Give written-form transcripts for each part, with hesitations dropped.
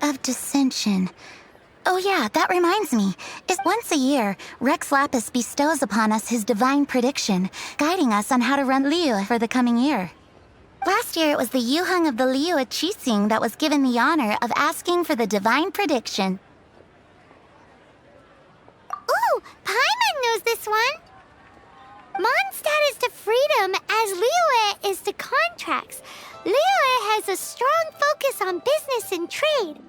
Rite of Dissension. Oh yeah, that reminds me. Once a year, Rex Lapis bestows upon us his divine prediction, guiding us on how to run Liyue for the coming year. Last year it was the Yuheng of the Liyue Qixing that was given the honor of asking for the divine prediction. Ooh, Paimon knows this one! Mondstadt is to freedom as Liyue is to contracts. Liyue has a strong focus on business and trade.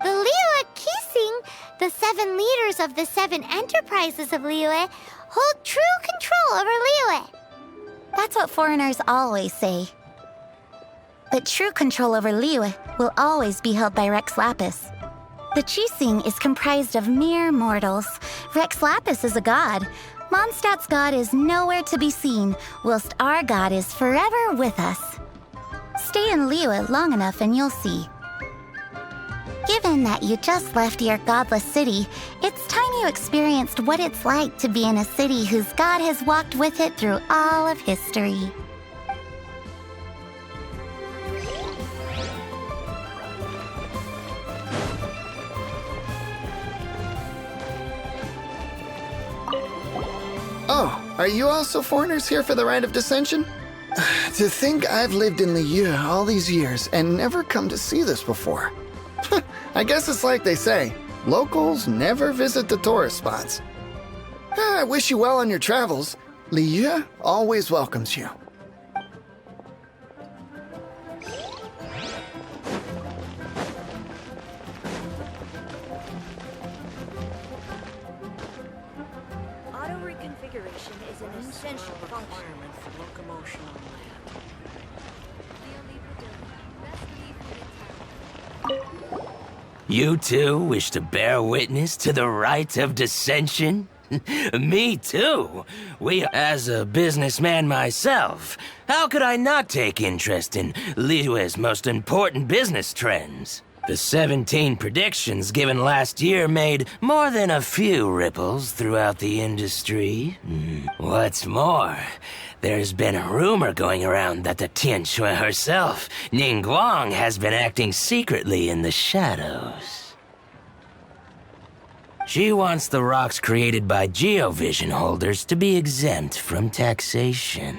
The Liyue Qixing, the 7 leaders of the 7 enterprises of Liyue, hold true control over Liyue. That's what foreigners always say. But true control over Liyue will always be held by Rex Lapis. The Qixing is comprised of mere mortals. Rex Lapis is a god. Mondstadt's god is nowhere to be seen, whilst our god is forever with us. Stay in Liyue long enough and you'll see. Given that you just left your godless city, it's time you experienced what it's like to be in a city whose god has walked with it through all of history. Oh, are you also foreigners here for the Rite of Dissension? To think I've lived in Liyue all these years and never come to see this before. I guess it's like they say, locals never visit the tourist spots. I wish you well on your travels. Liyue always welcomes you. Auto reconfiguration is an essential requirement for locomotion on land. You too wish to bear witness to the Rite of Dissension? Me too. As a businessman myself, how could I not take interest in Liyue's most important business trends? The 17 predictions given last year made more than a few ripples throughout the industry. What's more, there's been a rumor going around that the Tianxue herself, Ningguang, has been acting secretly in the shadows. She wants the rocks created by geovision holders to be exempt from taxation.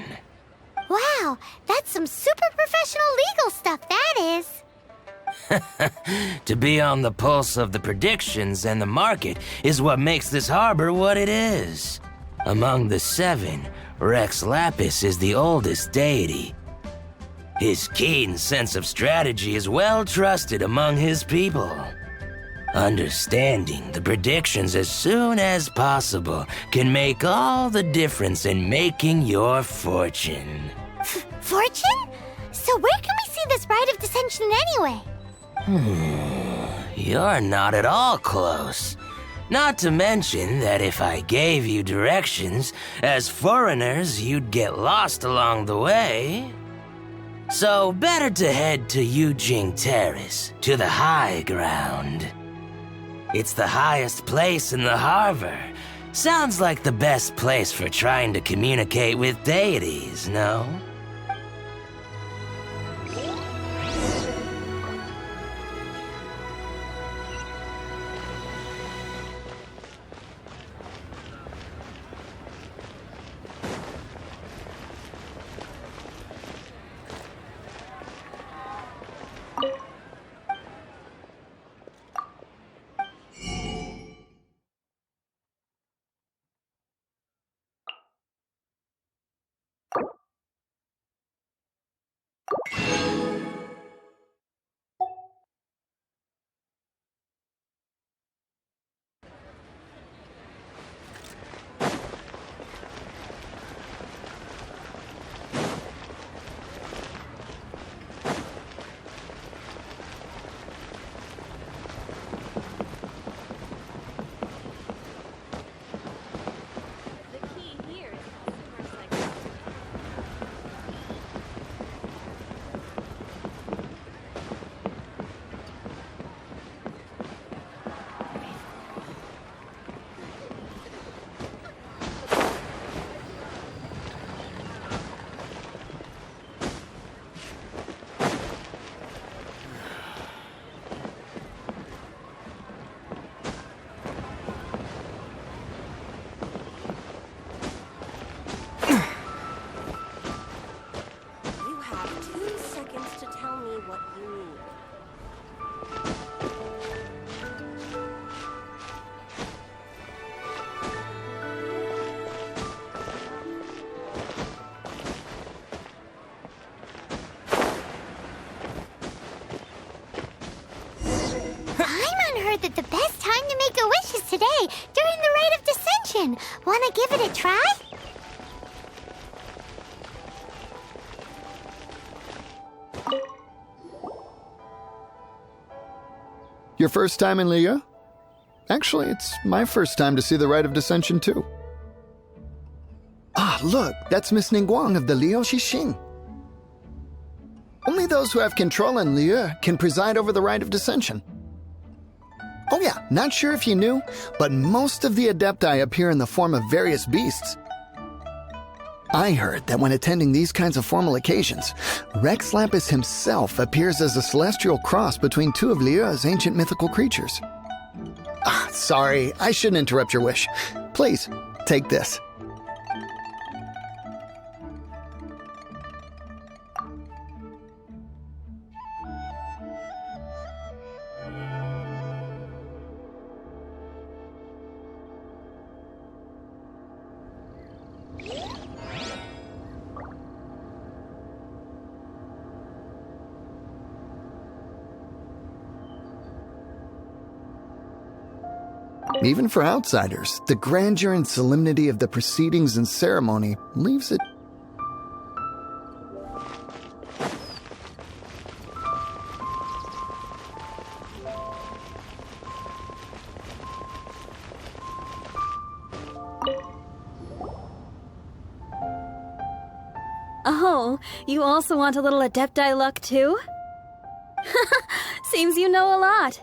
Wow, that's some super professional legal stuff, that is. To be on the pulse of the predictions and the market is what makes this harbor what it is. Among the 7, Rex Lapis is the oldest deity. His keen sense of strategy is well trusted among his people. Understanding the predictions as soon as possible can make all the difference in making your fortune. Fortune? So where can we see this Rite of Dissension anyway? You're not at all close. Not to mention that if I gave you directions, as foreigners, you'd get lost along the way. So better to head to Yujing Terrace, to the high ground. It's the highest place in the harbor. Sounds like the best place for trying to communicate with deities, no? fun. Wanna give it a try? Your first time in Liyue? Actually, it's my first time to see the Rite of Dissension, too. Ah, look, that's Miss Ningguang of the Liu Xixing. Only those who have control in Liyue can preside over the Rite of Dissension. Oh yeah, not sure if you knew, but most of the Adepti appear in the form of various beasts. I heard that when attending these kinds of formal occasions, Rex Lapis himself appears as a celestial cross between two of Liyue's ancient mythical creatures. Ah, sorry, I shouldn't interrupt your wish. Please, take this. Even for outsiders, the grandeur and solemnity of the proceedings and ceremony leaves it. Oh, you also want a little Adepti luck too? Seems you know a lot.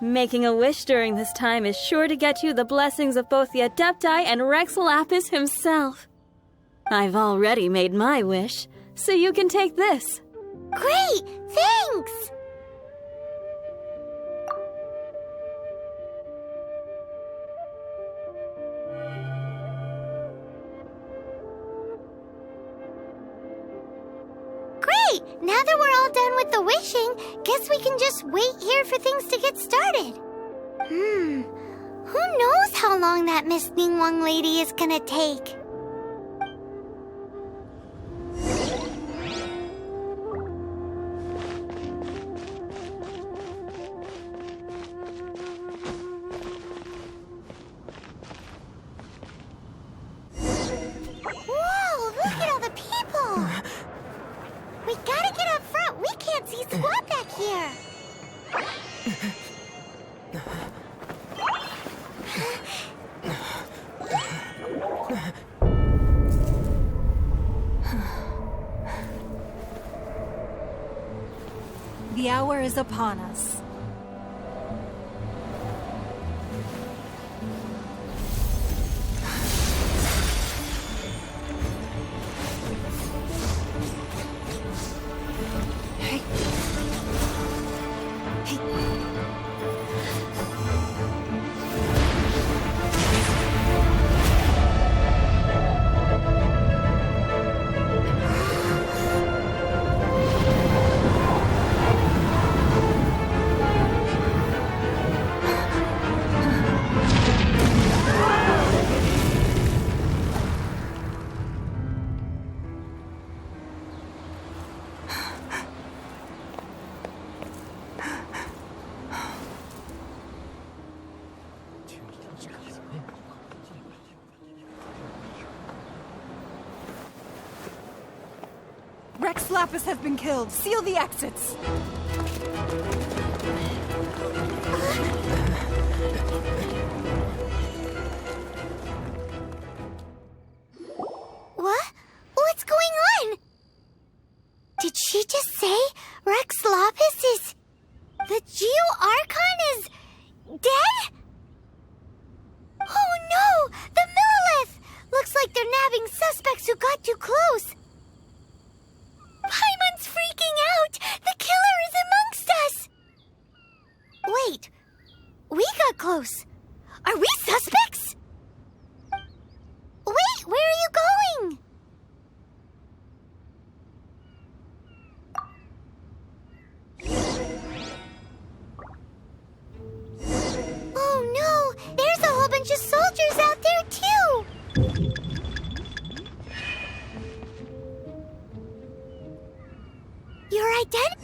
Making a wish during this time is sure to get you the blessings of both the Adepti and Rex Lapis himself. I've already made my wish, so you can take this. Great! Thanks! Great! Now that we're all done with the wishing, guess we can just wait here for things to get started. Who knows how long that Miss Ningguang lady is gonna take? Whoa, look at all the people! We gotta get up front. We can't see squat back here. The hour is upon us. Rex Lapis has been killed. Seal the exits. What? What's going on? Did she just say Rex Lapis is... the Geo-Archon is... dead? Oh no! The Millilith! Looks like they're nabbing suspects who got too close. Paimon's freaking out! The killer is amongst us! Wait, we got close. Are we suspects? Wait, where are you going? Oh no, there's a whole bunch of soldiers out there too! Your identity?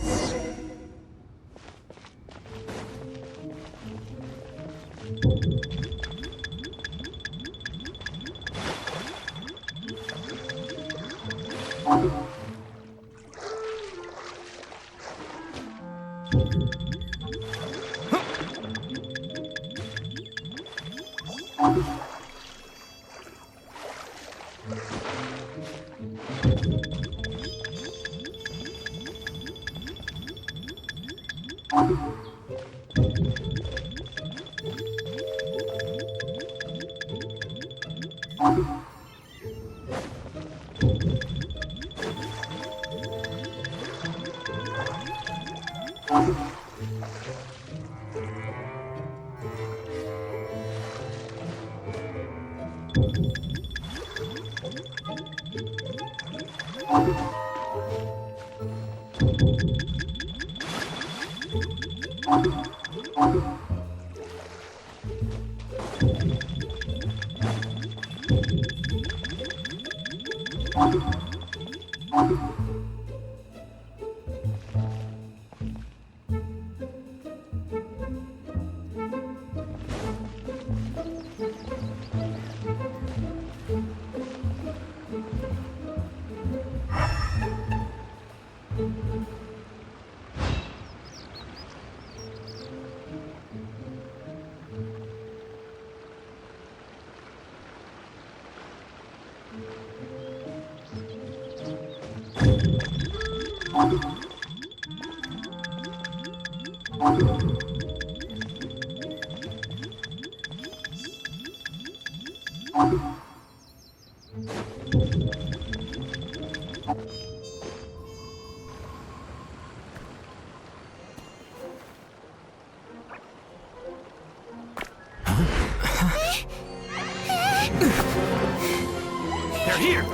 They're here!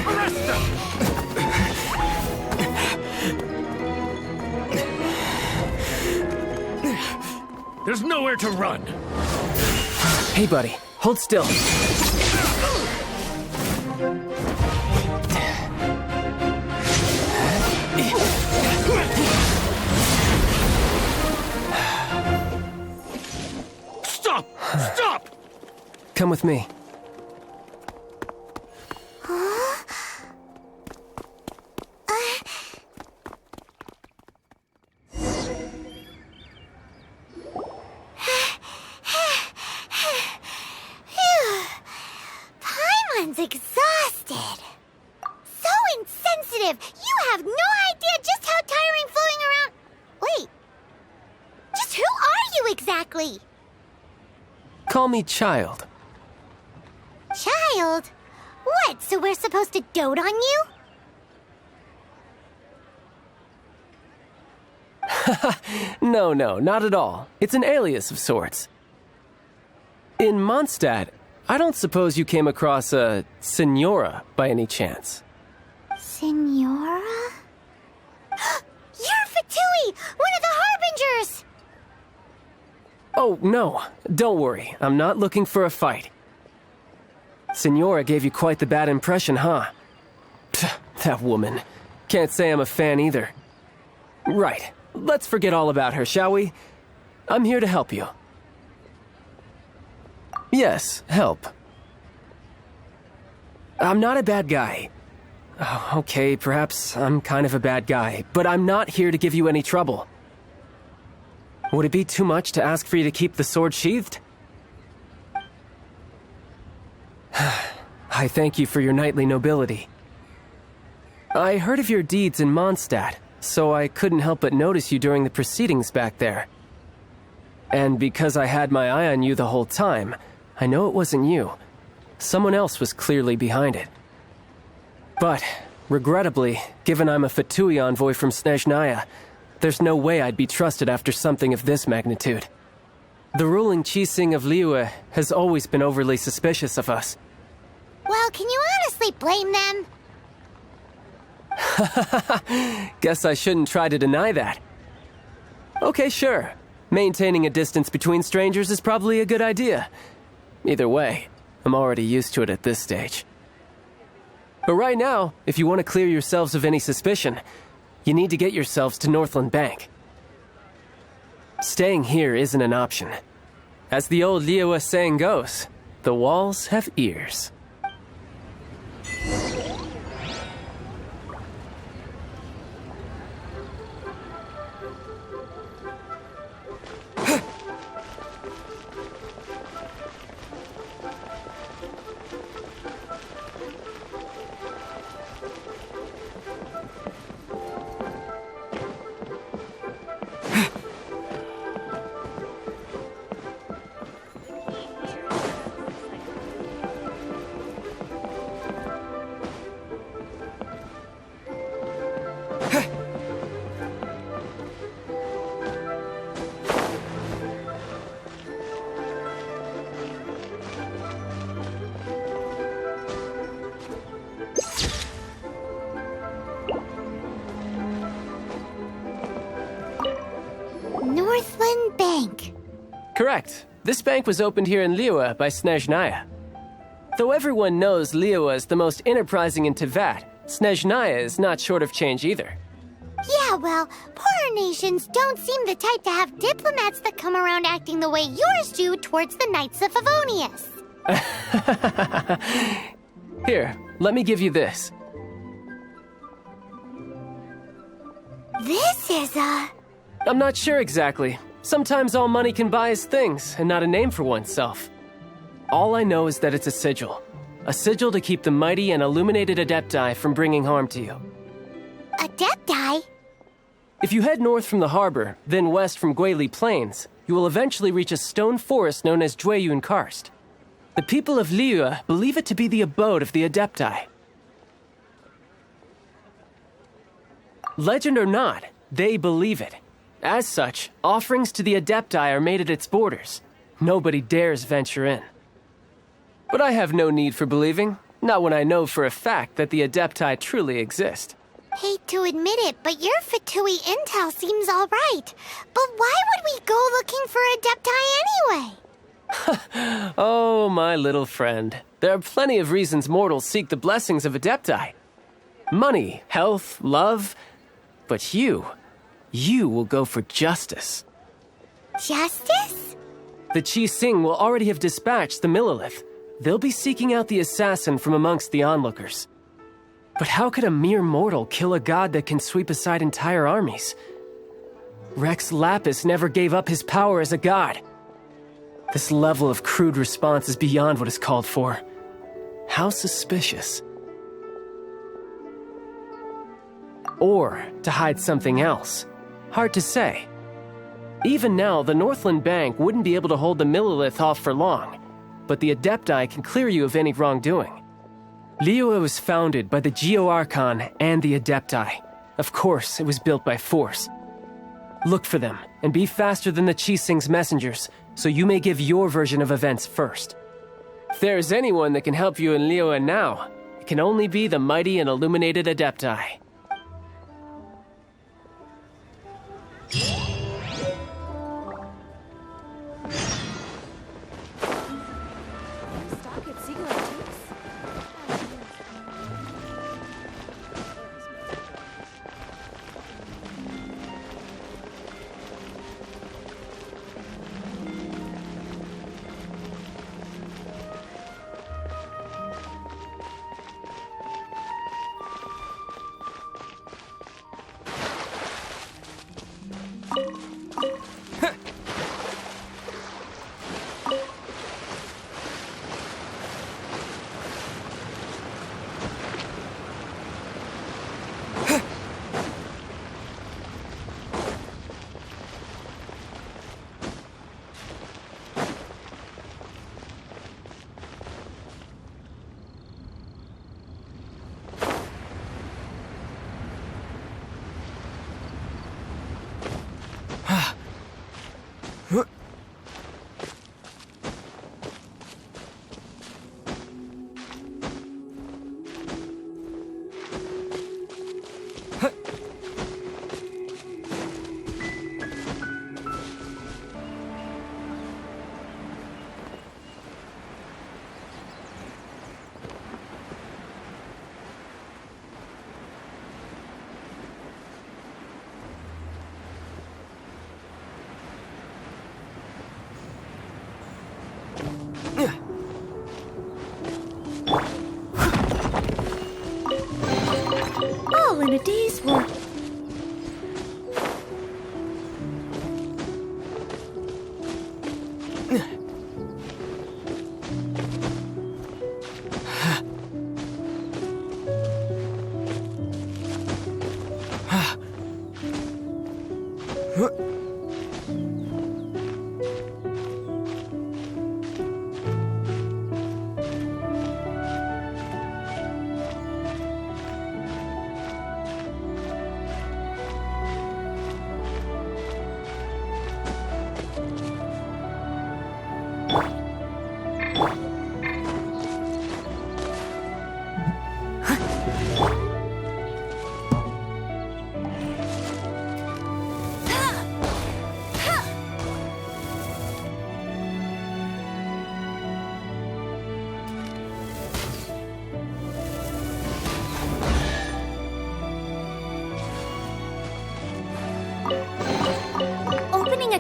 Arrest them! There's nowhere to run! Hey, buddy. Hold still. Stop! Stop! Come with me. Paimon's exhausted. So insensitive. You have no idea just how tiring floating around. Wait. Just who are you exactly? Call me Child. Child? What, so we're supposed to dote on you? No, not at all. It's an alias of sorts. In Mondstadt, I don't suppose you came across a Senora by any chance. Senora? You're Fatui, one of the Harbingers! Oh, no. Don't worry. I'm not looking for a fight. Senora gave you quite the bad impression, huh? Pfft, that woman. Can't say I'm a fan either. Right. Let's forget all about her, shall we? I'm here to help you. Yes, help. I'm not a bad guy. Oh, okay, perhaps I'm kind of a bad guy, but I'm not here to give you any trouble. Would it be too much to ask for you to keep the sword sheathed? I thank you for your knightly nobility. I heard of your deeds in Mondstadt, so I couldn't help but notice you during the proceedings back there. And because I had my eye on you the whole time, I know it wasn't you. Someone else was clearly behind it. But, regrettably, given I'm a Fatui envoy from Snezhnaya, there's no way I'd be trusted after something of this magnitude. The ruling Qixing of Liyue has always been overly suspicious of us. Well, can you honestly blame them? Guess I shouldn't try to deny that. Okay, sure. Maintaining a distance between strangers is probably a good idea. Either way, I'm already used to it at this stage. But right now, if you want to clear yourselves of any suspicion, you need to get yourselves to Northland Bank. Staying here isn't an option. As the old Liyue saying goes, the walls have ears. Correct. This bank was opened here in Liyue by Snezhnaya. Though everyone knows Liyue is the most enterprising in Teyvat, Snezhnaya is not short of change either. Yeah, well, poorer nations don't seem the type to have diplomats that come around acting the way yours do towards the Knights of Favonius. Here, let me give you this. This is I'm not sure exactly. Sometimes all money can buy is things, and not a name for oneself. All I know is that it's a sigil. A sigil to keep the mighty and illuminated Adepti from bringing harm to you. Adepti? If you head north from the harbor, then west from Guili Plains, you will eventually reach a stone forest known as Jueyun Karst. The people of Liyue believe it to be the abode of the Adepti. Legend or not, they believe it. As such, offerings to the Adepti are made at its borders. Nobody dares venture in. But I have no need for believing, not when I know for a fact that the Adepti truly exist. Hate to admit it, but your Fatui intel seems all right. But why would we go looking for Adepti anyway? Oh, my little friend. There are plenty of reasons mortals seek the blessings of Adepti. Money, health, love. But you will go for justice. Justice? The Chi Sing will already have dispatched the Millilith. They'll be seeking out the assassin from amongst the onlookers. But how could a mere mortal kill a god that can sweep aside entire armies? Rex Lapis never gave up his power as a god. This level of crude response is beyond what is called for. How suspicious. Or to hide something else. Hard to say. Even now, the Northland Bank wouldn't be able to hold the Millilith off for long, but the Adepti can clear you of any wrongdoing. Liyue was founded by the Geo-Archon and the Adepti. Of course, it was built by force. Look for them, and be faster than the Chi Sing's messengers, so you may give your version of events first. If there is anyone that can help you in Liyue now, it can only be the mighty and illuminated Adepti. All in a day's work.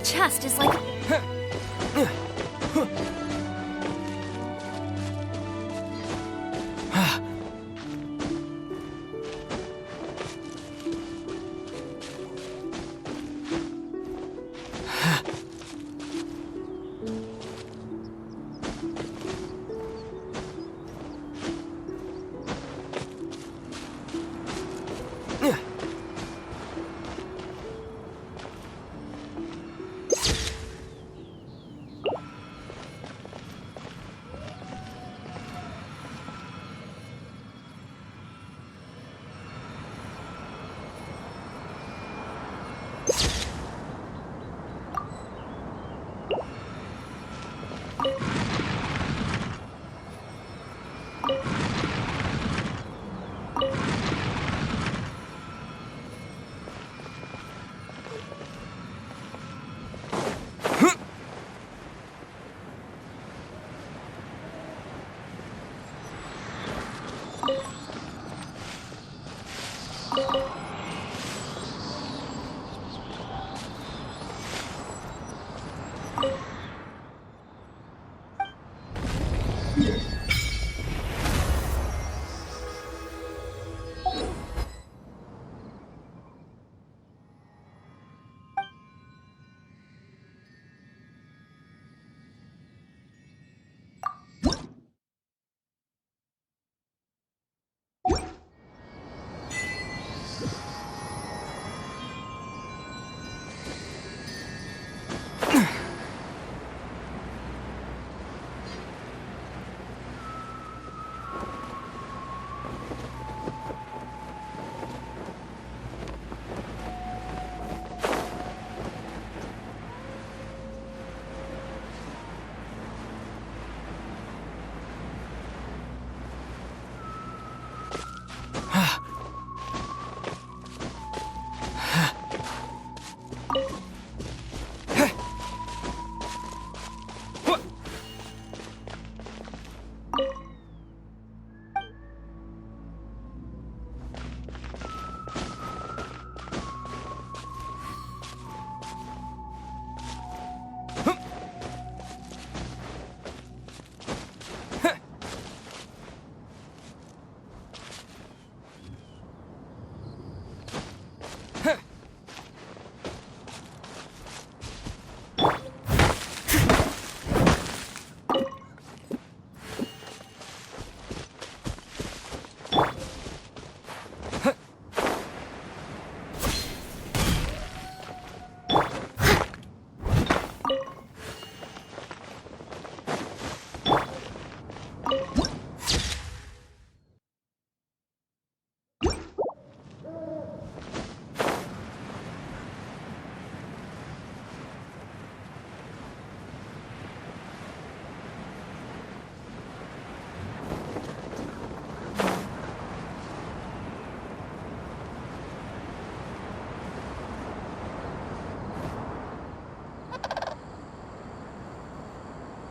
chest is like...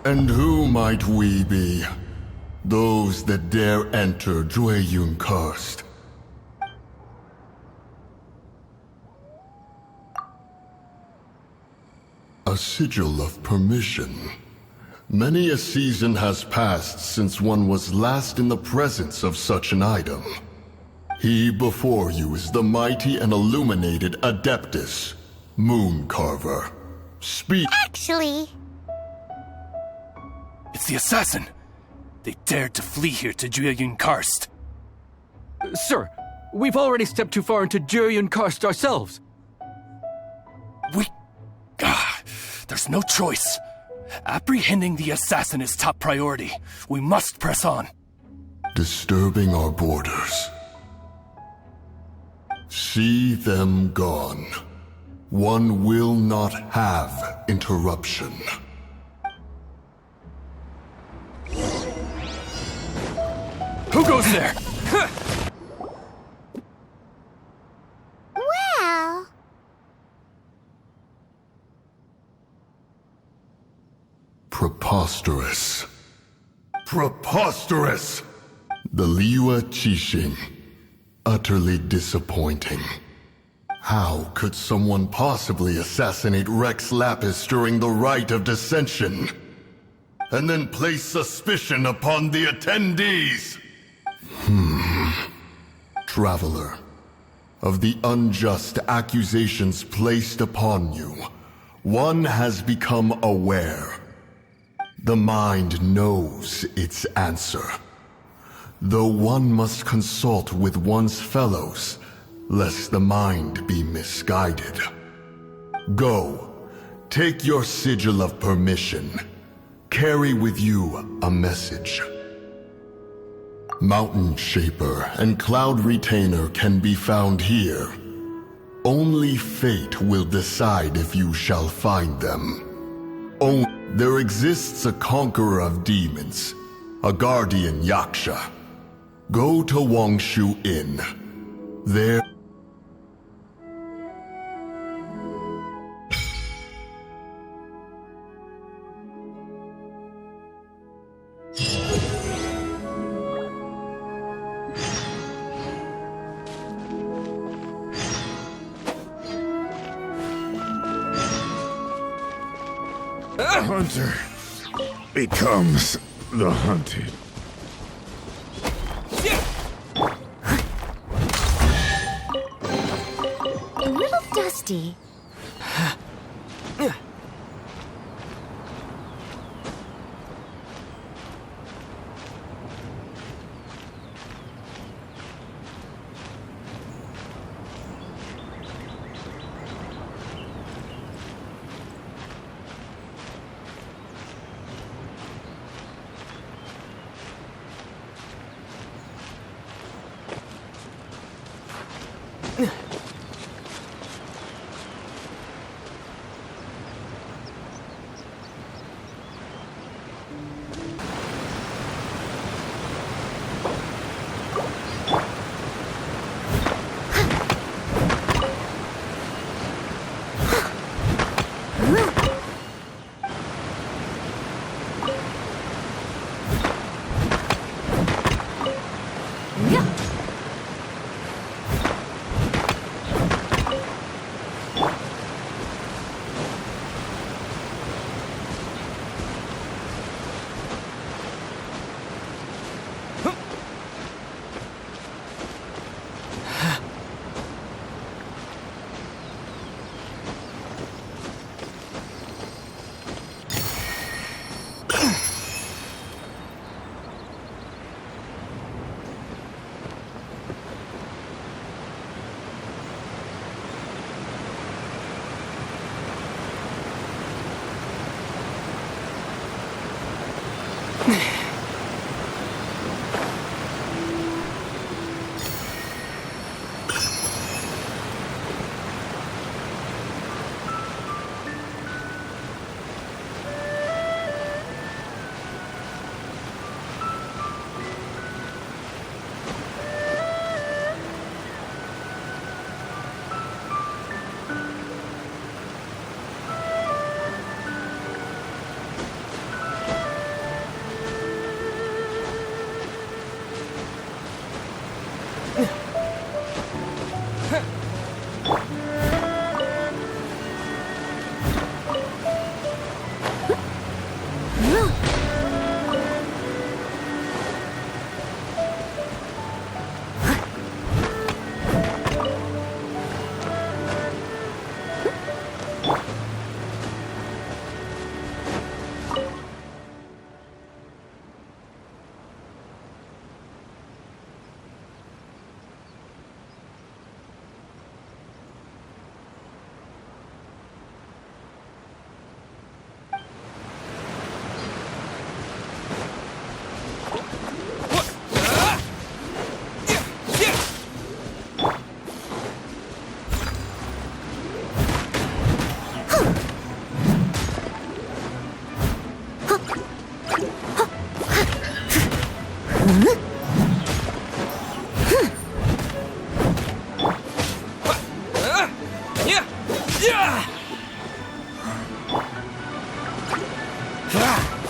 And who might we be? Those that dare enter Jueyun Karst. A sigil of permission. Many a season has passed since one was last in the presence of such an item. He before you is the mighty and illuminated Adeptus, Moon Carver. Speak. Actually, It's the assassin! They dared to flee here to Jueyun Karst. Sir, we've already stepped too far into Jueyun Karst ourselves. There's no choice. Apprehending the assassin is top priority. We must press on. Disturbing our borders. See them gone. One will not have interruption. Who goes there? well, Preposterous. Preposterous! The Liyue Qixing. Utterly disappointing. How could someone possibly assassinate Rex Lapis during the rite of dissension? And then place suspicion upon the attendees? Traveler, of the unjust accusations placed upon you, one has become aware. The mind knows its answer, though one must consult with one's fellows, lest the mind be misguided. Go, take your sigil of permission. Carry with you a message. Mountain Shaper and Cloud Retainer can be found here. Only fate will decide if you shall find them. There exists a conqueror of demons, a guardian Yaksha. Go to Wangshu Inn. There... Hunter becomes the hunted. A little dusty.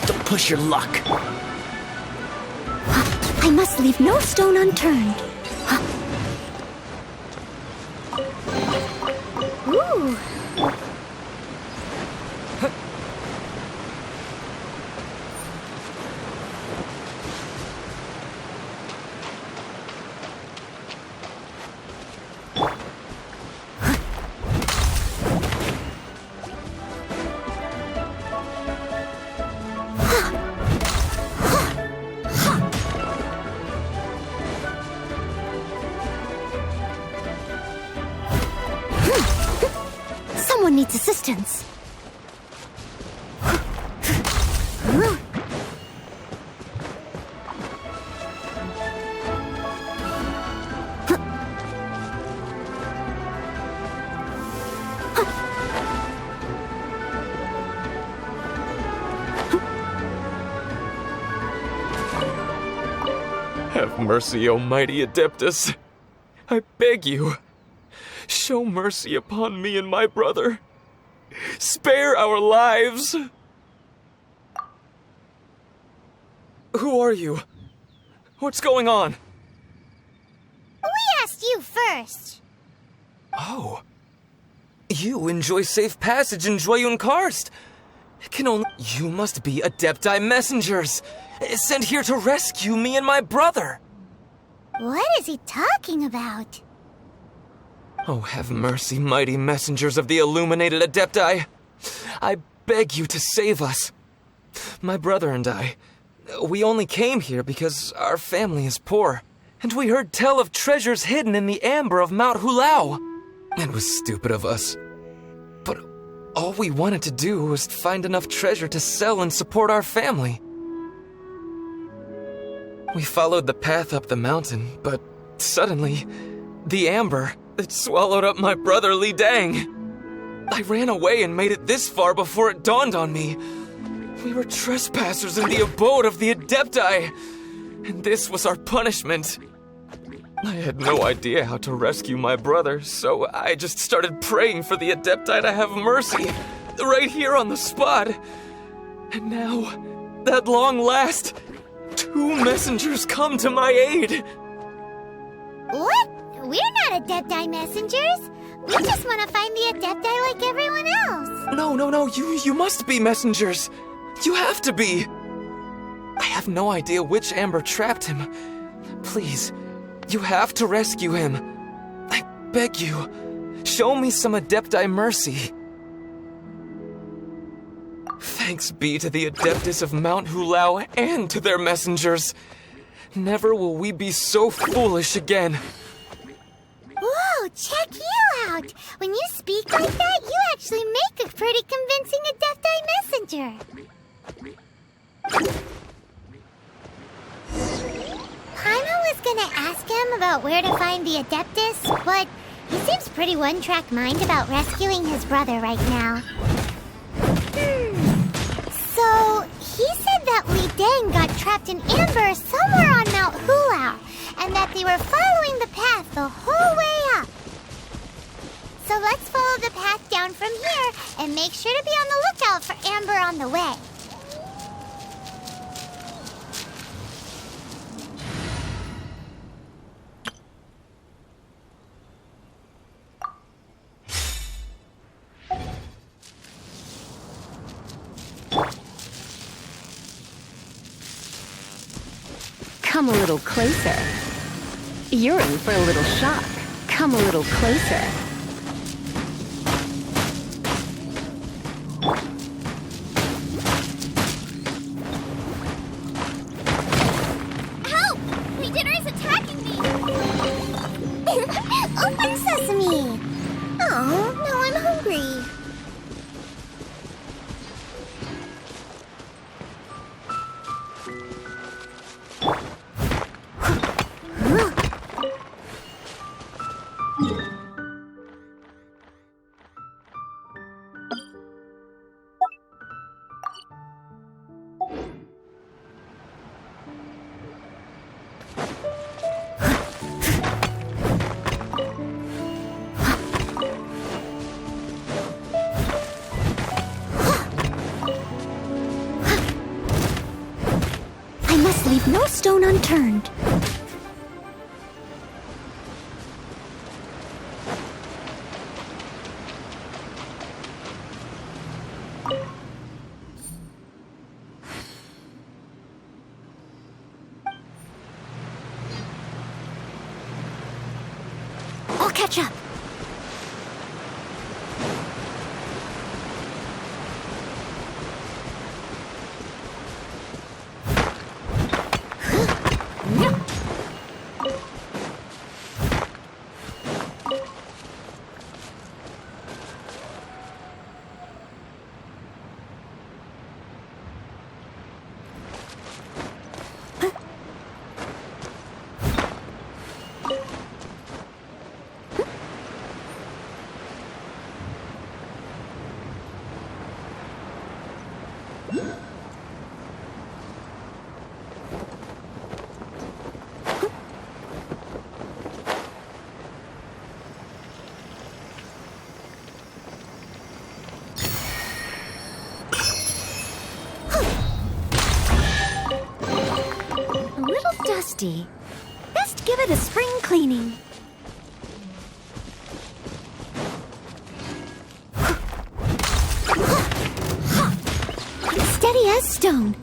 Don't push your luck. I must leave no stone unturned. Ooh. Someone needs assistance. Have mercy, O mighty Adeptus. I beg you, show mercy upon me and my brother. Spare our lives! Who are you? What's going on? We asked you first. Oh. You enjoy safe passage in Joyun Karst. Can only... You must be Adepti messengers, sent here to rescue me and my brother. What is he talking about? Oh, have mercy, mighty messengers of the illuminated Adepti. I beg you to save us. My brother and I, we only came here because our family is poor, and we heard tell of treasures hidden in the amber of Mount Hulao. It was stupid of us. But all we wanted to do was find enough treasure to sell and support our family. We followed the path up the mountain, but suddenly, the amber, it swallowed up my brother Li Dang. I ran away and made it this far before it dawned on me. We were trespassers in the abode of the Adepti, and this was our punishment. I had no idea how to rescue my brother, so I just started praying for the Adepti to have mercy, right here on the spot. And now, at long last, 2 messengers come to my aid. What? We're not Adepti messengers. We just want to find the Adepti like everyone else. No, you must be messengers. You have to be. I have no idea which amber trapped him. Please, you have to rescue him. I beg you, show me some Adepti mercy. Thanks be to the Adeptus of Mount Hulao and to their messengers. Never will we be so foolish again. Whoa, check you out! When you speak like that, you actually make a pretty convincing Adepti messenger. Paimon was gonna ask him about where to find the Adeptus, but he seems pretty one-track mind about rescuing his brother right now. So, he said that Li Dang got trapped in amber somewhere on Mount Hulao, and that they were following the path the whole way up. So let's follow the path down from here and make sure to be on the lookout for amber on the way. Come a little closer. You're in for a little shock. Come a little closer. Help! Leader is attacking me! Open sesame! Oh, now I'm hungry. I must leave no stone unturned. catch up. Dusty. Best give it a spring cleaning. Steady as stone.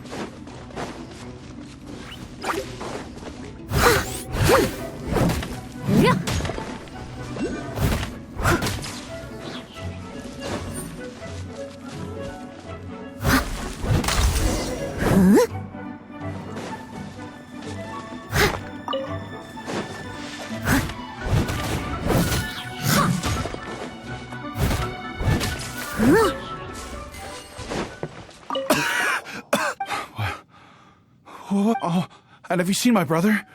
Oh, and have you seen my brother?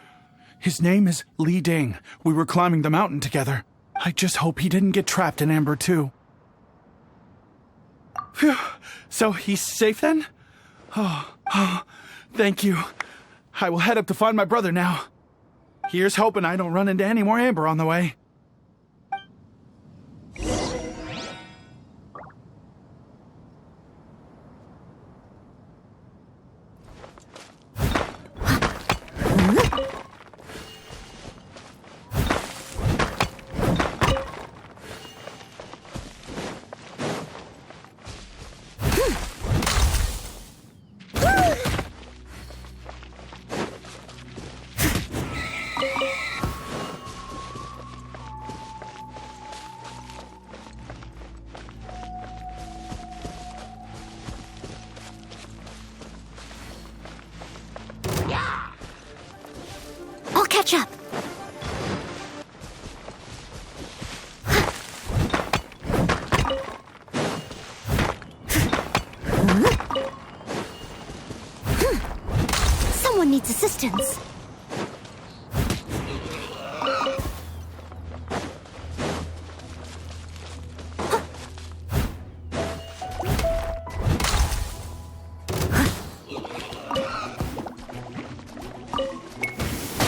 His name is Li Ding. We were climbing the mountain together. I just hope he didn't get trapped in Amber too. Phew. So he's safe then? Oh, thank you. I will head up to find my brother now. Here's hoping I don't run into any more Amber on the way. I'll catch up. Someone needs assistance.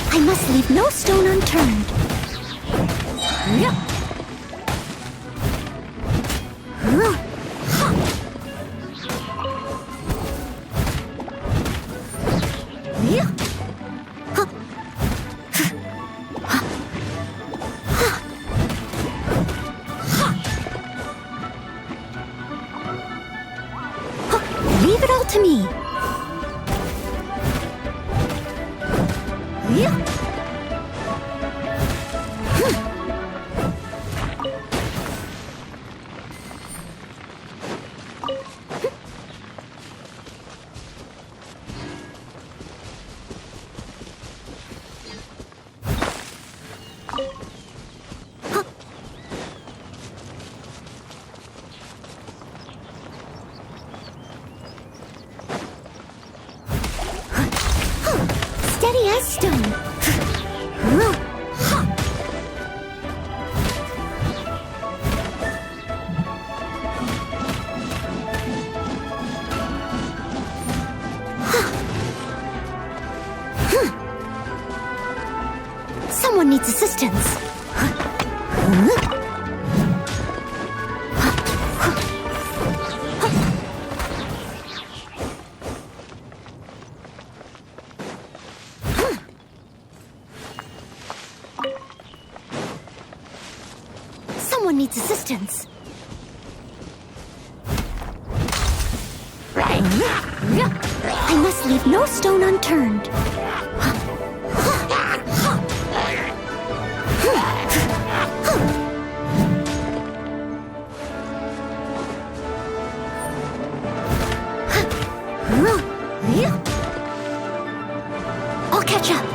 I must leave no stone unturned. Leave it all to me. Steady as stone. Someone needs assistance. Someone needs assistance. I must leave no stone unturned. I'll catch up.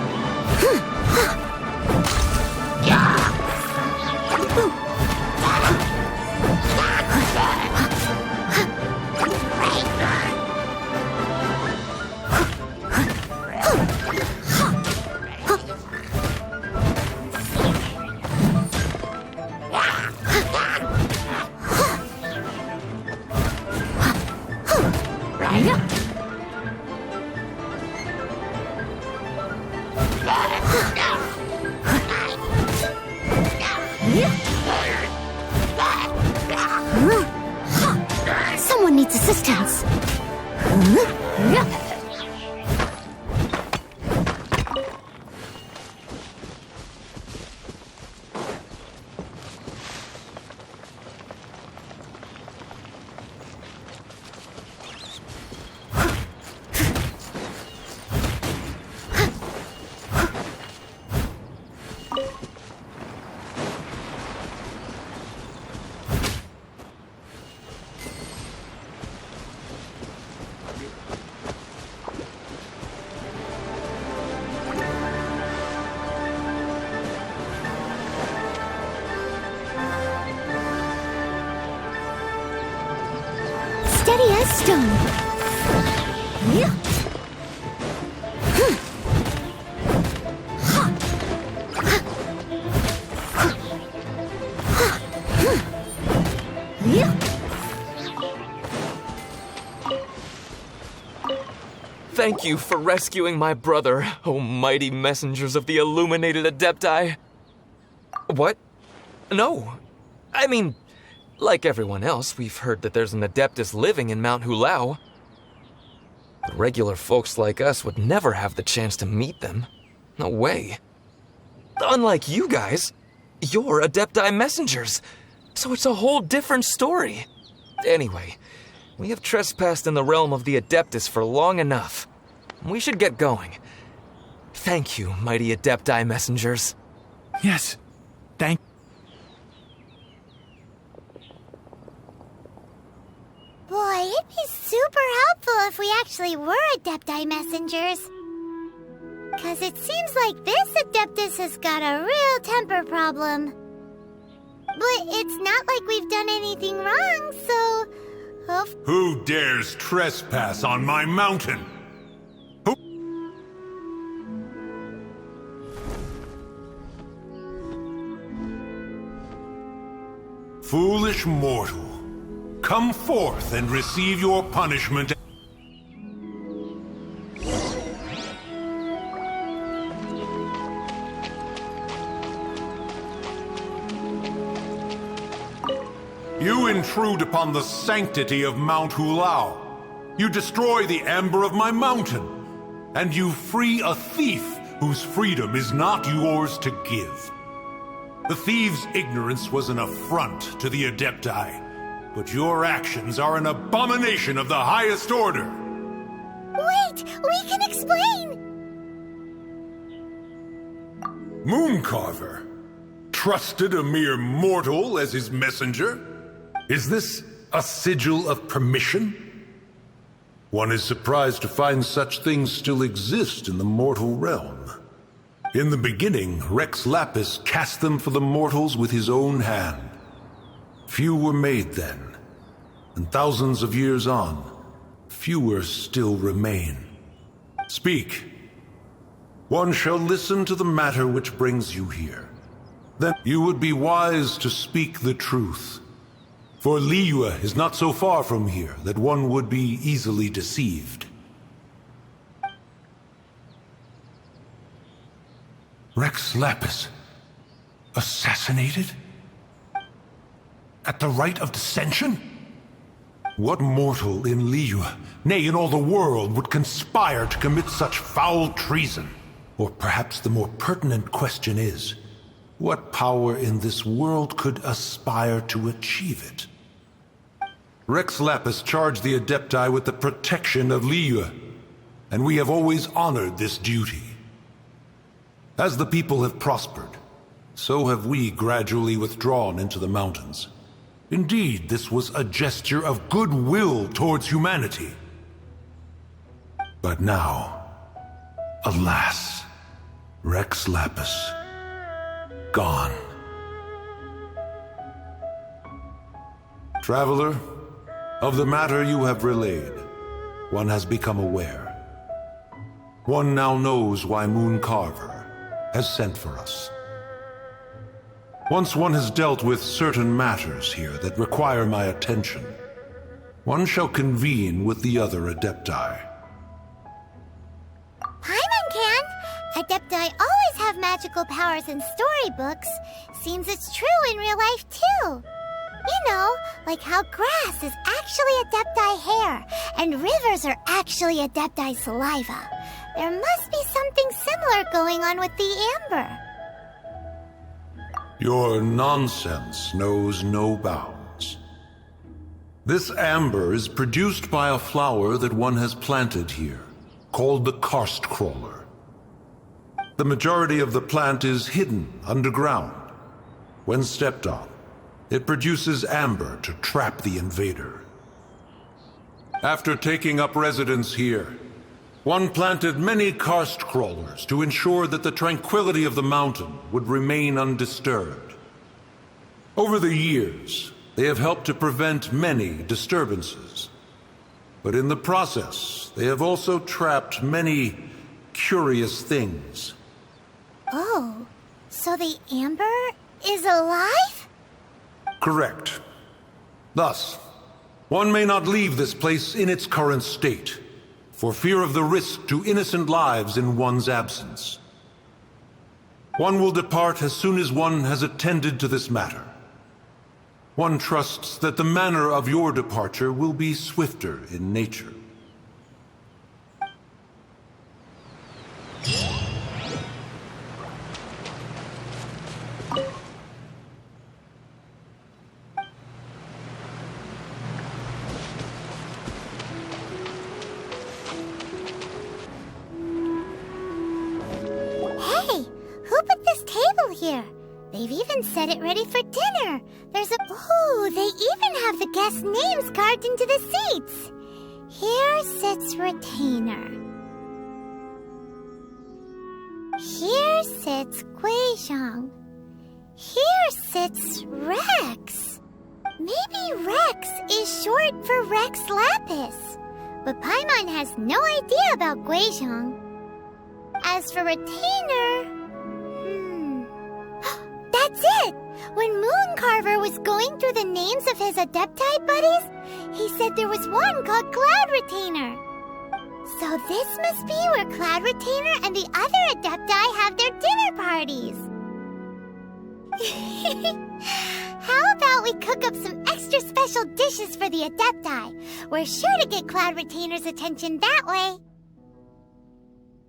Someone needs assistance. Steady as stone. Thank you for rescuing my brother, O mighty messengers of the illuminated Adepti. What? No. I mean, like everyone else, we've heard that there's an Adeptus living in Mount Hulao. But regular folks like us would never have the chance to meet them. No way. Unlike you guys, you're Adepti messengers, so it's a whole different story. Anyway, we have trespassed in the realm of the Adeptus for long enough. We should get going. Thank you, mighty Adepti messengers. Yes, thank Boy, it'd be super helpful if we actually were Adepti messengers. Because it seems like this Adeptus has got a real temper problem. But it's not like we've done anything wrong, so... Who dares trespass on my mountain? Who? Foolish mortal, come forth and receive your punishment. You intrude upon the sanctity of Mount Hulao. You destroy the amber of my mountain. And you free a thief whose freedom is not yours to give. The thief's ignorance was an affront to the Adepti, but your actions are an abomination of the highest order. Wait, we can explain! Mooncarver trusted a mere mortal as his messenger? Is this a sigil of permission? One is surprised to find such things still exist in the mortal realm. In the beginning, Rex Lapis cast them for the mortals with his own hand. Few were made then, and thousands of years on, fewer still remain. Speak. One shall listen to the matter which brings you here. Then you would be wise to speak the truth. For Liyue is not so far from here that one would be easily deceived. Rex Lapis, assassinated? At the rite of dissension? What mortal in Liyue, nay in all the world, would conspire to commit such foul treason? Or perhaps the more pertinent question is, what power in this world could aspire to achieve it? Rex Lapis charged the Adepti with the protection of Liyue, and we have always honored this duty. As the people have prospered, so have we gradually withdrawn into the mountains. Indeed, this was a gesture of goodwill towards humanity. But now, alas, Rex Lapis, gone. Traveler, of the matter you have relayed, one has become aware. One now knows why Moon Carver has sent for us. Once one has dealt with certain matters here that require my attention, one shall convene with the other Adepti. Paimon can! Adepti always have magical powers in storybooks. Seems it's true in real life, too. You know, like how grass is actually Adepti hair, and rivers are actually Adepti saliva. There must be something similar going on with the amber. Your nonsense knows no bounds. This amber is produced by a flower that one has planted here, called the karst crawler. The majority of the plant is hidden underground. When stepped on, it produces amber to trap the invader. After taking up residence here, one planted many karst crawlers to ensure that the tranquility of the mountain would remain undisturbed. Over the years, they have helped to prevent many disturbances. But in the process, they have also trapped many curious things. Oh, so the amber is alive? Correct. Thus, one may not leave this place in its current state, for fear of the risk to innocent lives in one's absence. One will depart as soon as one has attended to this matter. One trusts that the manner of your departure will be swifter in nature. Here. They've even set it ready for dinner. There's a... Ooh, they even have the guest names carved into the seats. Here sits Retainer. Here sits Guizhong. Here sits Rex. Maybe Rex is short for Rex Lapis. But Paimon has no idea about Guizhong. As for Retainer... That's it! When Moon Carver was going through the names of his Adepti buddies, he said there was one called Cloud Retainer. So this must be where Cloud Retainer and the other Adepti have their dinner parties. How about we cook up some extra special dishes for the Adepti? We're sure to get Cloud Retainer's attention that way.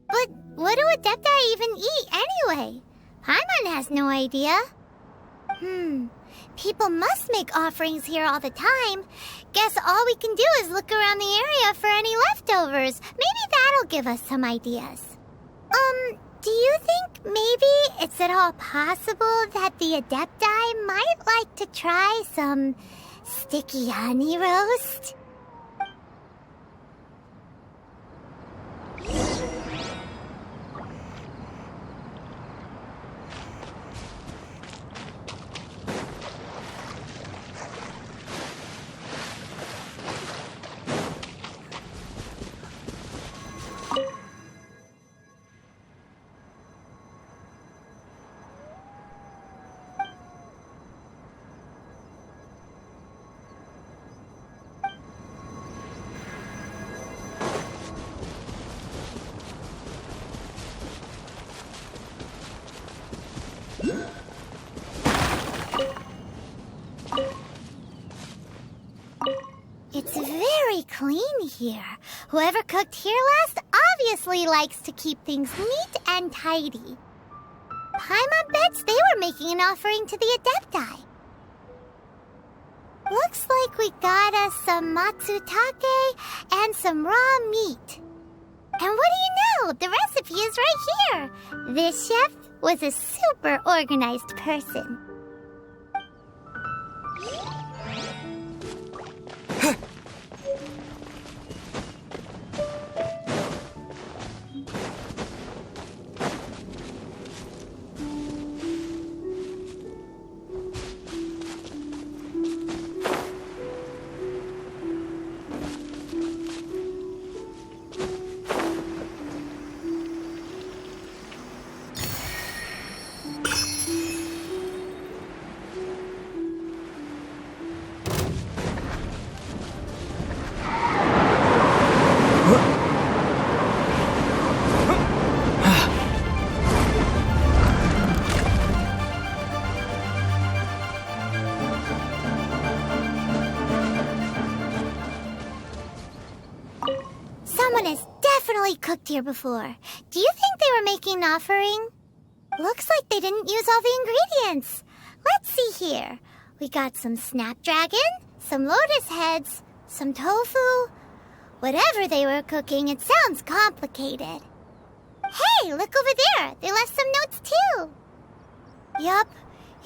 But what do Adepti even eat anyway? Paimon has no idea. People must make offerings here all the time. Guess all we can do is look around the area for any leftovers. Maybe that'll give us some ideas. Do you think maybe it's at all possible that the Adepti might like to try some sticky honey roast? It's very clean here. Whoever cooked here last obviously likes to keep things neat and tidy. Paimon bets they were making an offering to the Adepti. Looks like we got us some matsutake and some raw meat. And what do you know? The recipe is right here. This chef was a super organized person. they cooked here before. Do you think they were making an offering? Looks like they didn't use all the ingredients. Let's see here. We got some snapdragon, some lotus heads, some tofu. Whatever they were cooking, it sounds complicated. Hey, look over there. They left some notes too. Yup,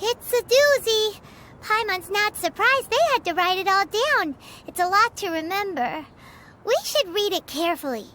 it's a doozy. Paimon's not surprised they had to write it all down. It's a lot to remember. We should read it carefully.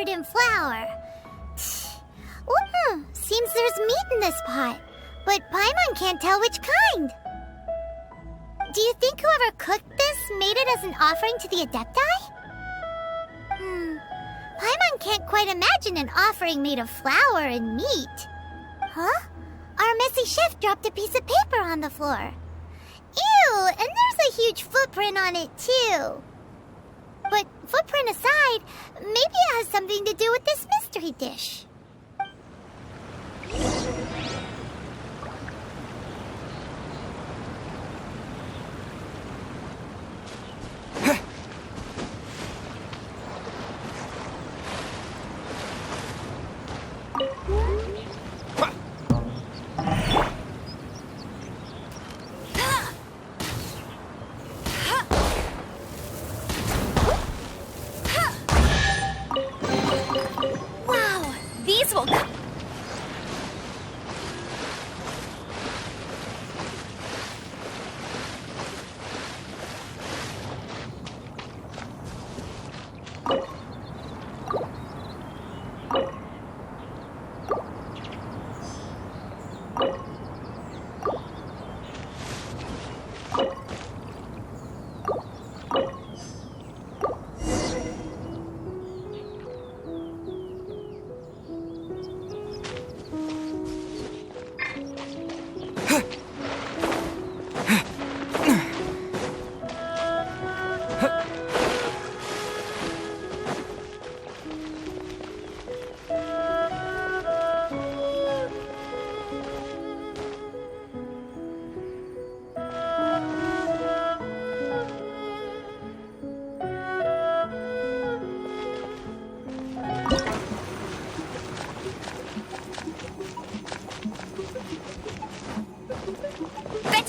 In flour. Seems there's meat in this pot, but Paimon can't tell which kind. Do you think whoever cooked this made it as an offering to the Adepti? Paimon can't quite imagine an offering made of flour and meat. Huh? Our messy chef dropped a piece of paper on the floor. Ew, and there's a huge footprint on it too. But footprint aside, maybe it has something to do with this mystery dish.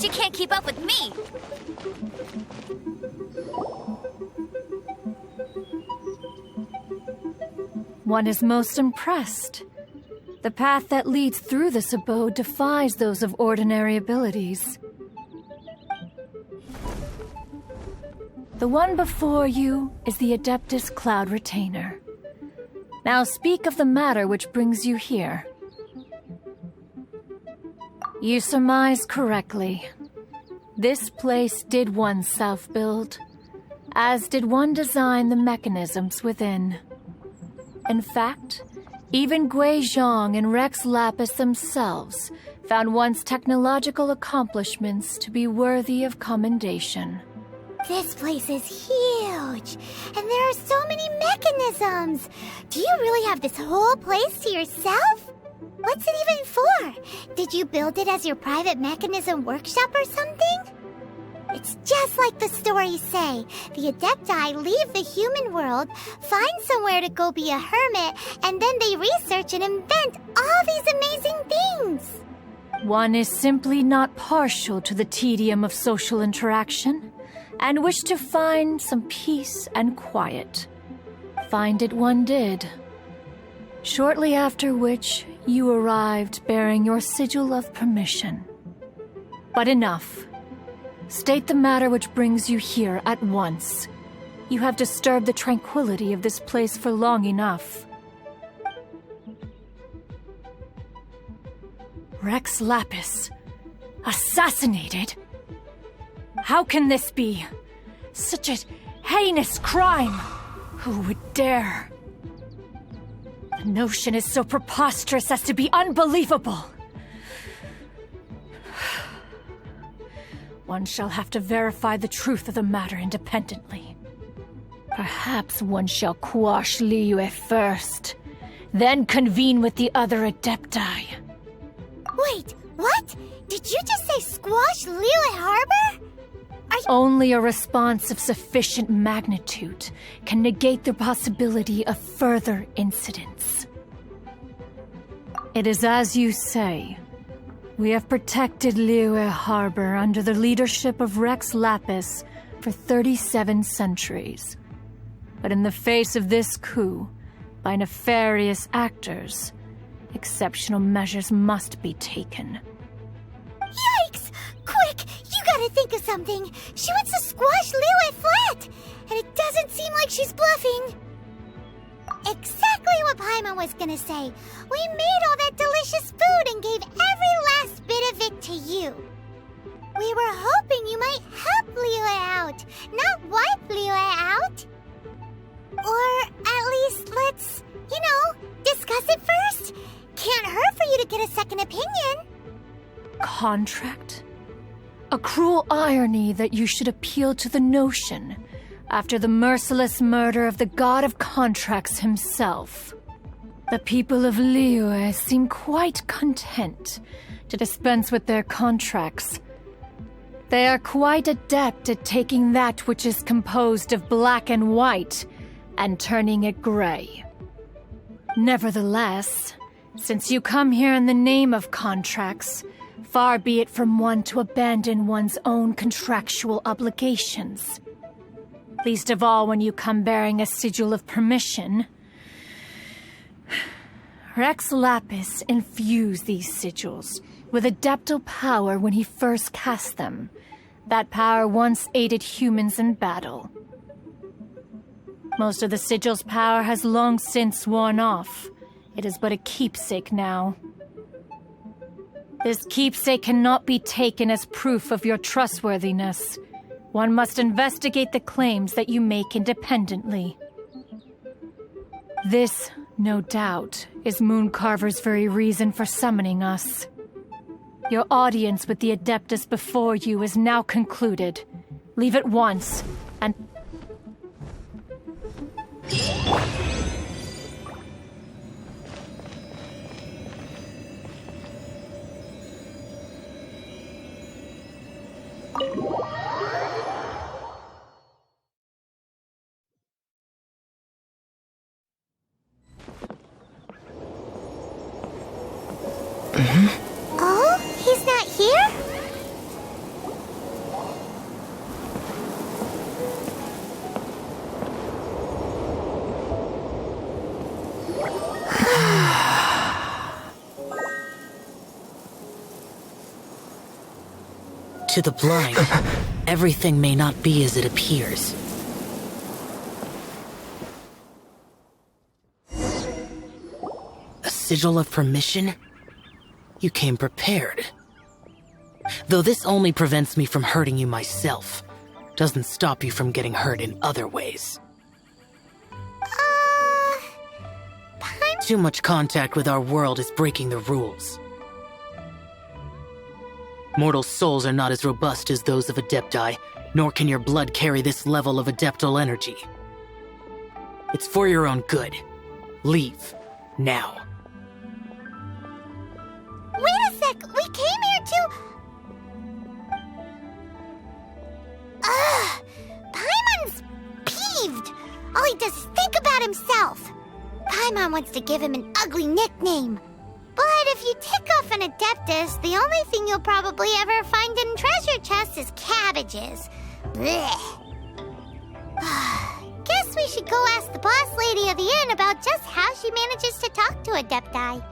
You can't keep up with me. One is most impressed. The path that leads through this abode defies those of ordinary abilities. The one before you is the Adeptus Cloud Retainer. Now speak of the matter which brings you here. You surmise correctly. This place did one self-build, as did one design the mechanisms within. In fact, even Gui Zhang and Rex Lapis themselves found one's technological accomplishments to be worthy of commendation. This place is huge, and there are so many mechanisms. Do you really have this whole place to yourself? What's it even for? Did you build it as your private mechanism workshop or something? It's just like the stories say. The Adepti leave the human world, find somewhere to go be a hermit, and then they research and invent all these amazing things. One is simply not partial to the tedium of social interaction, and wished to find some peace and quiet. Find it one did. Shortly after which, you arrived bearing your sigil of permission. But enough. State the matter which brings you here at once. You have disturbed the tranquility of this place for long enough. Rex Lapis. Assassinated? How can this be? Such a heinous crime! Who would dare? The notion is so preposterous as to be unbelievable. One shall have to verify the truth of the matter independently. Perhaps one shall quash Liyue first, then convene with the other Adepti. Wait, what? Did you just say squash Liyue Harbor? Only a response of sufficient magnitude can negate the possibility of further incidents. It is as you say. We have protected Liyue Harbor under the leadership of Rex Lapis for 37 centuries. But in the face of this coup, by nefarious actors, exceptional measures must be taken. Yikes! Quick! You gotta think of something! She wants to squash Liyue flat! And it doesn't seem like she's bluffing! Exactly what Paimon was gonna say! We made all that delicious food and gave every last bit of it to you! We were hoping you might help Liyue out, not wipe Liyue out! Or at least let's, discuss it first! Can't hurt for you to get a second opinion! Contract? A cruel irony that you should appeal to the notion after the merciless murder of the god of contracts himself. The people of Liyue seem quite content to dispense with their contracts. They are quite adept at taking that which is composed of black and white and turning it gray. Nevertheless, since you come here in the name of contracts, far be it from one to abandon one's own contractual obligations. Least of all when you come bearing a sigil of permission. Rex Lapis infused these sigils with adeptal power when he first cast them. That power once aided humans in battle. Most of the sigil's power has long since worn off. It is but a keepsake now. This keepsake cannot be taken as proof of your trustworthiness. One must investigate the claims that you make independently. This, no doubt, is Mooncarver's very reason for summoning us. Your audience with the Adeptus before you is now concluded. Leave at once, and... Oh? He's not here? To the blind, everything may not be as it appears. A sigil of permission? You came prepared. Though this only prevents me from hurting you myself, doesn't stop you from getting hurt in other ways. Too much contact with our world is breaking the rules. Mortal souls are not as robust as those of Adepti, nor can your blood carry this level of adeptal energy. It's for your own good. Leave. Now. Wait a sec! We came here to... Ugh! Paimon's peeved! All he does is think about himself. Paimon wants to give him an ugly nickname. But if you tick off an Adeptus, the only thing you'll probably ever find in treasure chests is cabbages. Blech. Guess we should go ask the boss lady of the inn about just how she manages to talk to Adepti.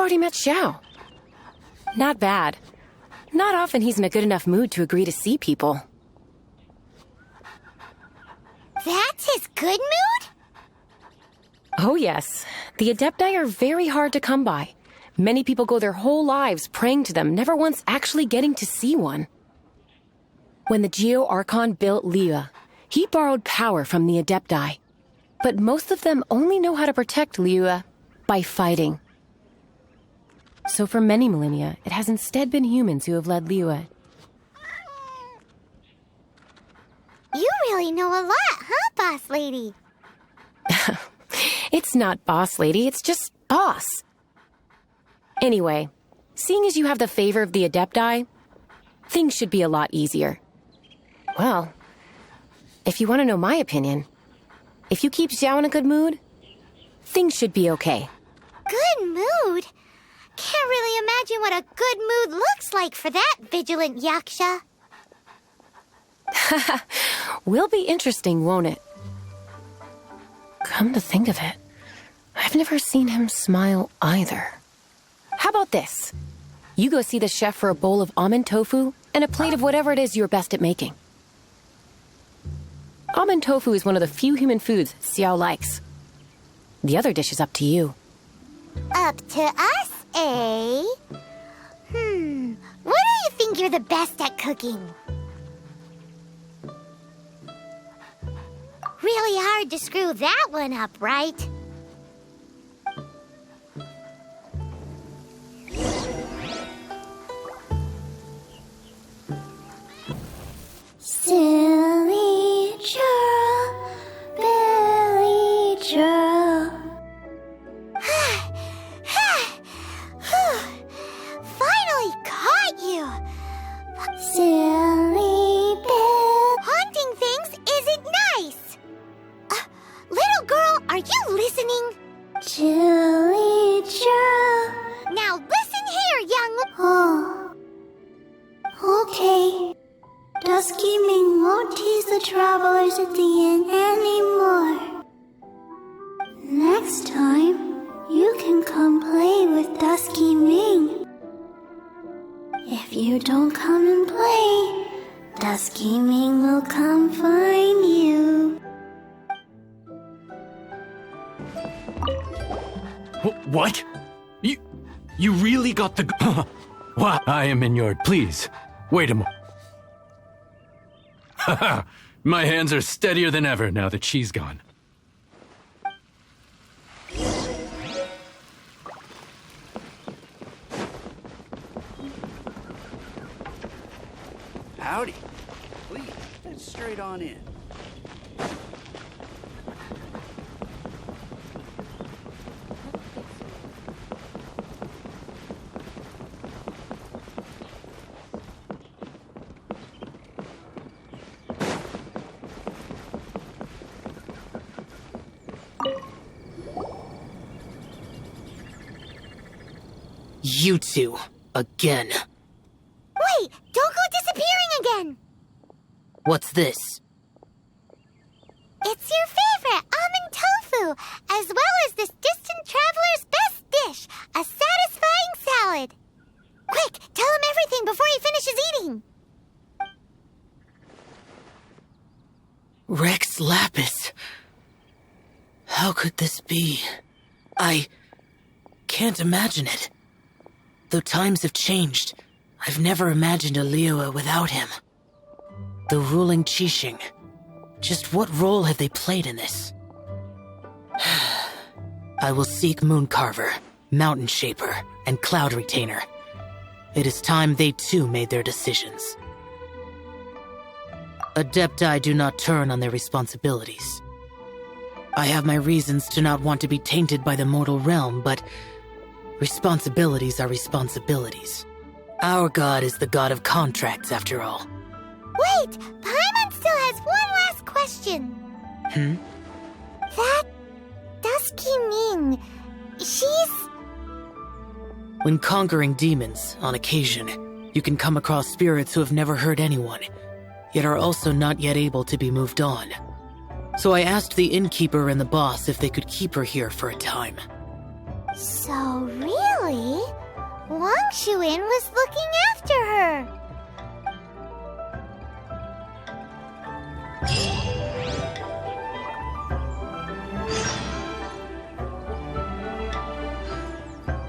already met Xiao. Not bad. Not often he's in a good enough mood to agree to see people. That's his good mood? Oh yes. The Adepti are very hard to come by. Many people go their whole lives praying to them, never once actually getting to see one. When the Geo Archon built Liyue, he borrowed power from the Adepti. But most of them only know how to protect Liyue by fighting. So for many millennia, it has instead been humans who have led Liyue. You really know a lot, huh, boss lady? It's not boss lady, it's just boss. Anyway, seeing as you have the favor of the Adepti, things should be a lot easier. Well, if you want to know my opinion, if you keep Xiao in a good mood, things should be okay. Good mood? Can't really imagine what a good mood looks like for that vigilant yaksha. Will be interesting, won't it? Come to think of it, I've never seen him smile either. How about this? You go see the chef for a bowl of almond tofu and a plate of whatever it is you're best at making. Almond tofu is one of the few human foods Xiao likes. The other dish is up to you. Up to us, eh? What do you think you're the best at cooking? Really hard to screw that one up, right? Silly churl, Billy churl. Finally caught you! Silly Bill. Haunting things isn't nice! Little girl, are you listening? Chilly churl. Now listen here, young... Oh. Okay. Dusky Ming won't tease the travelers at the inn anymore. Next time, you can come play with Dusky Ming. If you don't come and play, Dusky Ming will come find you. What? You really got the... What? I am in your... Please, wait a moment. Haha, my hands are steadier than ever now that she's gone. Howdy. Please, head straight on in. You two, again. Wait, don't go disappearing again! What's this? It's your favorite, almond tofu, as well as this distant traveler's best dish, a satisfying salad. Quick, tell him everything before he finishes eating. Rex Lapis. How could this be? I can't imagine it. Though times have changed, I've never imagined a Liyue without him. The ruling Qixing. Just what role have they played in this? I will seek Mooncarver, Mountain Shaper, and Cloud Retainer. It is time they too made their decisions. Adepti do not turn on their responsibilities. I have my reasons to not want to be tainted by the mortal realm, but responsibilities are responsibilities. Our god is the god of contracts, after all. Wait, Paimon still has one last question. That Dusky Ming, she's... When conquering demons, on occasion, you can come across spirits who have never hurt anyone, yet are also not yet able to be moved on. So I asked the innkeeper and the boss if they could keep her here for a time. So really... Really? Wang Shuin was looking